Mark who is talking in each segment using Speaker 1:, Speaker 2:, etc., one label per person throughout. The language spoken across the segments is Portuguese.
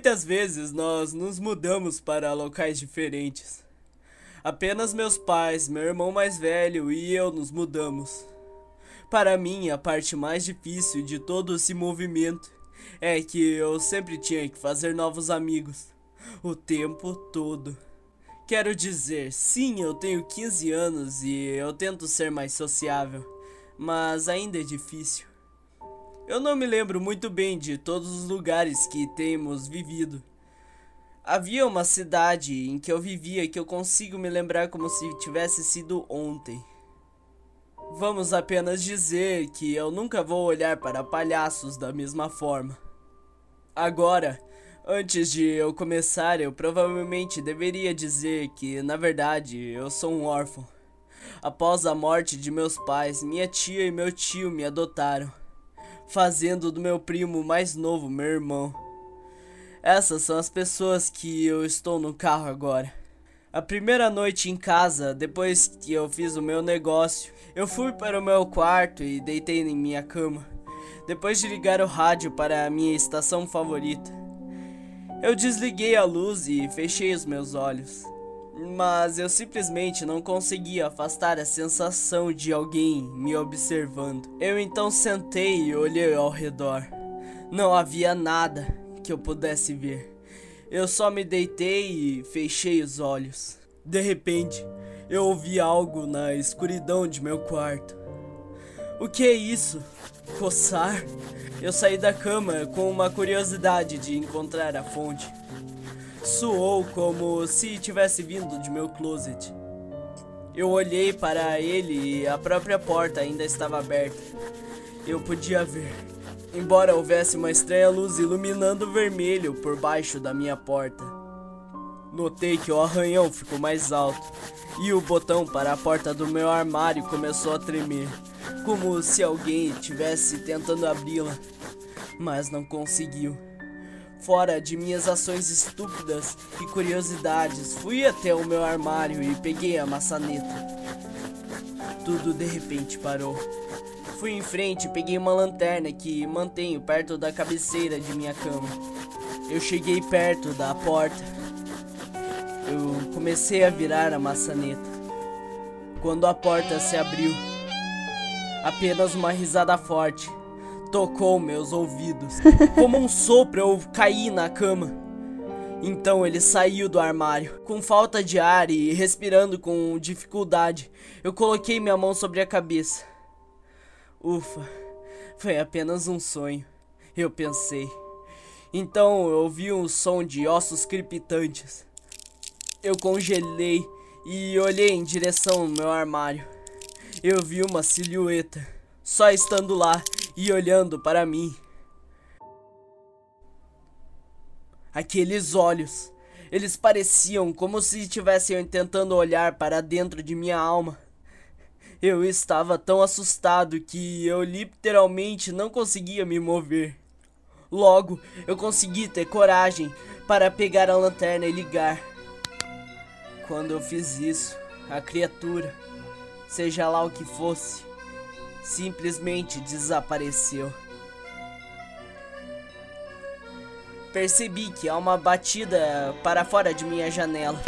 Speaker 1: Muitas vezes nós nos mudamos para locais diferentes. Apenas meus pais, meu irmão mais velho e eu nos mudamos. Para mim, a parte mais difícil de todo esse movimento é que eu sempre tinha que fazer novos amigos, o tempo todo. Quero dizer, sim, eu tenho 15 anos e eu tento ser mais sociável, mas ainda é difícil. Eu não me lembro muito bem de todos os lugares que temos vivido. Havia uma cidade em que eu vivia que eu consigo me lembrar como se tivesse sido ontem. Vamos apenas dizer que eu nunca vou olhar para palhaços da mesma forma. Agora, antes de eu começar, eu provavelmente deveria dizer que, na verdade, eu sou um órfão. Após a morte de meus pais, minha tia e meu tio me adotaram, fazendo do meu primo mais novo meu irmão. Essas são as pessoas que eu estou no carro agora. A primeira noite em casa, depois que eu fiz o meu negócio, eu fui para o meu quarto e deitei em minha cama, depois de ligar o rádio para a minha estação favorita. Eu desliguei a luz e fechei os meus olhos, mas eu simplesmente não conseguia afastar a sensação de alguém me observando. Eu então sentei e olhei ao redor. Não havia nada que eu pudesse ver. Eu só me deitei e fechei os olhos. De repente, eu ouvi algo na escuridão de meu quarto. O que é isso? Coçar? Eu saí da cama com uma curiosidade de encontrar a fonte. Soou como se tivesse vindo de meu closet. Eu olhei para ele e a própria porta ainda estava aberta. Eu podia ver, embora houvesse uma estranha luz iluminando o vermelho por baixo da minha porta. Notei que o arranhão ficou mais alto e o botão para a porta do meu armário começou a tremer, como se alguém estivesse tentando abri-la, mas não conseguiu. Fora de minhas ações estúpidas e curiosidades, fui até o meu armário e peguei a maçaneta. Tudo de repente parou. Fui em frente e peguei uma lanterna que mantenho perto da cabeceira de minha cama. Eu cheguei perto da porta. Eu comecei a virar a maçaneta. Quando a porta se abriu, apenas uma risada forte tocou meus ouvidos. Como um sopro, eu caí na cama. Então ele saiu do armário. Com falta de ar e respirando com dificuldade, eu coloquei minha mão sobre a cabeça. Ufa, foi apenas um sonho, eu pensei. Então eu ouvi um som de ossos crepitantes. Eu congelei e olhei em direção ao meu armário. Eu vi uma silhueta, só estando lá e olhando para mim. Aqueles olhos, eles pareciam como se estivessem tentando olhar para dentro de minha alma. Eu estava tão assustado que eu literalmente não conseguia me mover. Logo, eu consegui ter coragem para pegar a lanterna e ligar. Quando eu fiz isso, a criatura, seja lá o que fosse, simplesmente desapareceu. Percebi que há uma batida para fora de minha janela.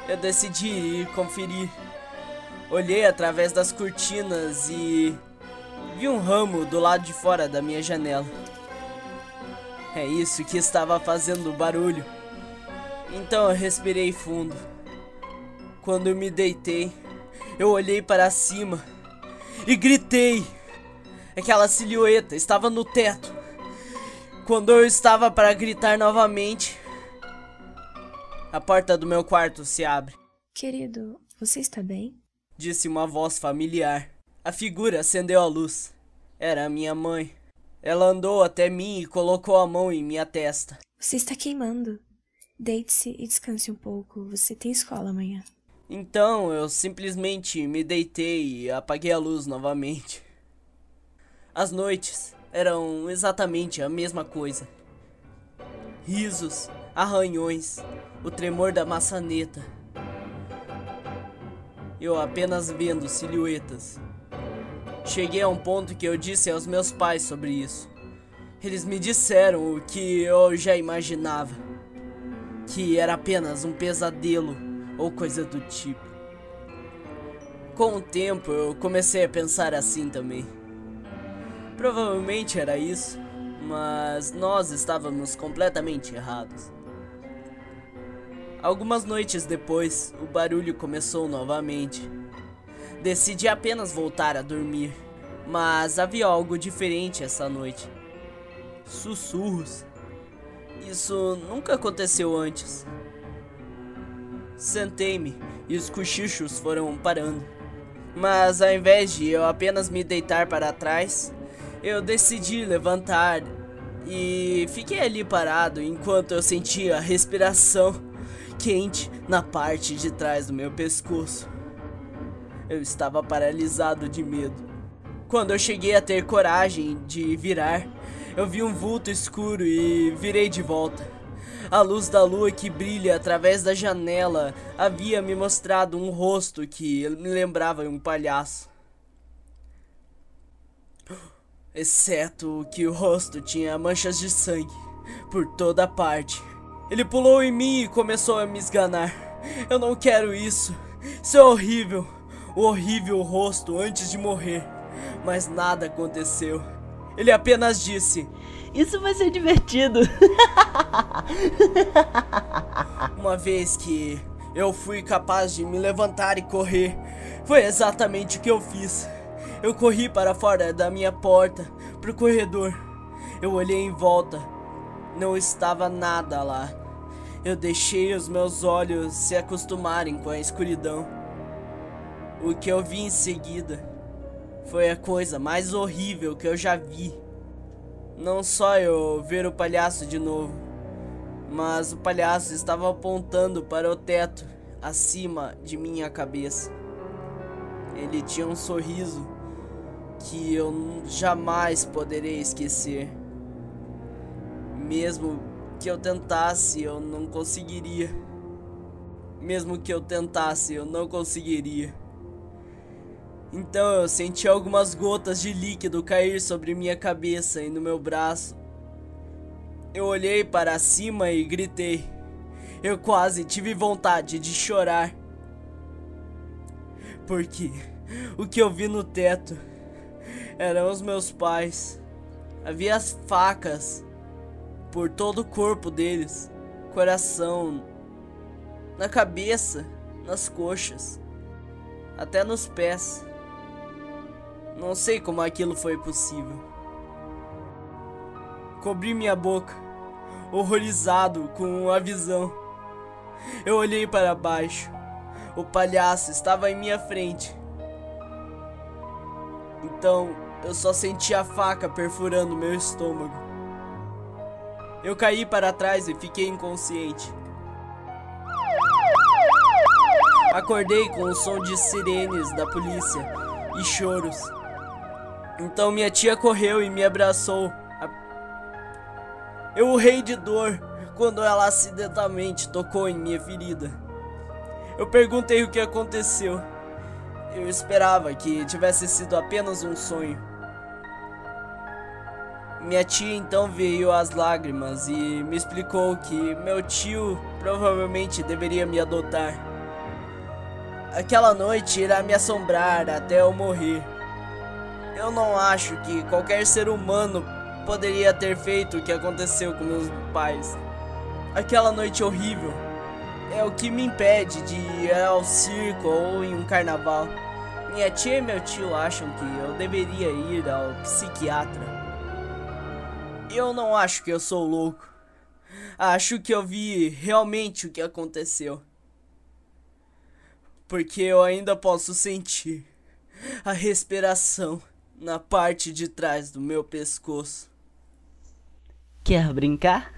Speaker 1: Eu decidi ir conferir. Olhei através das cortinas e vi um ramo do lado de fora da minha janela. É isso que estava fazendo barulho. Então eu respirei fundo. Quando eu me deitei, eu olhei para cima e gritei. Aquela silhueta estava no teto. Quando eu estava para gritar novamente, a porta do meu quarto se abre.
Speaker 2: Querido, você está bem?
Speaker 1: Disse uma voz familiar. A figura acendeu a luz. Era a minha mãe. Ela andou até mim e colocou a mão em minha testa.
Speaker 2: Você está queimando. Deite-se e descanse um pouco. Você tem escola amanhã.
Speaker 1: Então eu simplesmente me deitei e apaguei a luz novamente. As noites eram exatamente a mesma coisa. Risos, arranhões, o tremor da maçaneta. Eu apenas vendo silhuetas. Cheguei a um ponto que eu disse aos meus pais sobre isso. Eles me disseram o que eu já imaginava, que era apenas um pesadelo ou coisa do tipo. Com o tempo eu comecei a pensar assim também. Provavelmente era isso, mas nós estávamos completamente errados. Algumas noites depois, o barulho começou novamente. Decidi apenas voltar a dormir, mas havia algo diferente essa noite. Sussurros. Isso nunca aconteceu antes. Sentei-me e os cochichos foram parando. Mas ao invés de eu apenas me deitar para trás, eu decidi levantar e fiquei ali parado enquanto eu sentia a respiração quente na parte de trás do meu pescoço. Eu estava paralisado de medo. Quando eu cheguei a ter coragem de virar, eu vi um vulto escuro e virei de volta. A luz da lua que brilha através da janela havia me mostrado um rosto que me lembrava um palhaço. Exceto que o rosto tinha manchas de sangue por toda parte. Ele pulou em mim e começou a me esganar. Eu não quero isso. Isso é horrível. O horrível rosto antes de morrer. Mas nada aconteceu. Ele apenas disse:
Speaker 3: "Isso vai ser divertido."
Speaker 1: Uma vez que eu fui capaz de me levantar e correr, foi exatamente o que eu fiz. Eu corri para fora da minha porta, pro corredor. Eu olhei em volta. Não estava nada lá. Eu deixei os meus olhos se acostumarem com a escuridão. O que eu vi em seguida foi a coisa mais horrível que eu já vi. Não só eu ver o palhaço de novo, mas o palhaço estava apontando para o teto, acima de minha cabeça. Ele tinha um sorriso que eu jamais poderei esquecer. Mesmo que eu tentasse, eu não conseguiria. Mesmo que eu tentasse, eu não conseguiria. Então eu senti algumas gotas de líquido cair sobre minha cabeça e no meu braço. Eu olhei para cima e gritei. Eu quase tive vontade de chorar. Porque o que eu vi no teto eram os meus pais. Havia as facas por todo o corpo deles, coração, na cabeça, nas coxas, até nos pés. Não sei como aquilo foi possível. Cobri minha boca, horrorizado com a visão. Eu olhei para baixo. O palhaço estava em minha frente. Então eu só senti a faca perfurando meu estômago. Eu caí para trás e fiquei inconsciente. Acordei com o som de sirenes da polícia e choros. Então minha tia correu e me abraçou. Eu urrei de dor quando ela acidentalmente tocou em minha ferida. Eu perguntei o que aconteceu. Eu esperava que tivesse sido apenas um sonho. Minha tia então veio às lágrimas e me explicou que meu tio provavelmente deveria me adotar. Aquela noite irá me assombrar até eu morrer. Eu não acho que qualquer ser humano poderia ter feito o que aconteceu com meus pais. Aquela noite horrível é o que me impede de ir ao circo ou em um carnaval. Minha tia e meu tio acham que eu deveria ir ao psiquiatra. Eu não acho que eu sou louco. Acho que eu vi realmente o que aconteceu. Porque eu ainda posso sentir a respiração na parte de trás do meu pescoço.
Speaker 3: Quer brincar?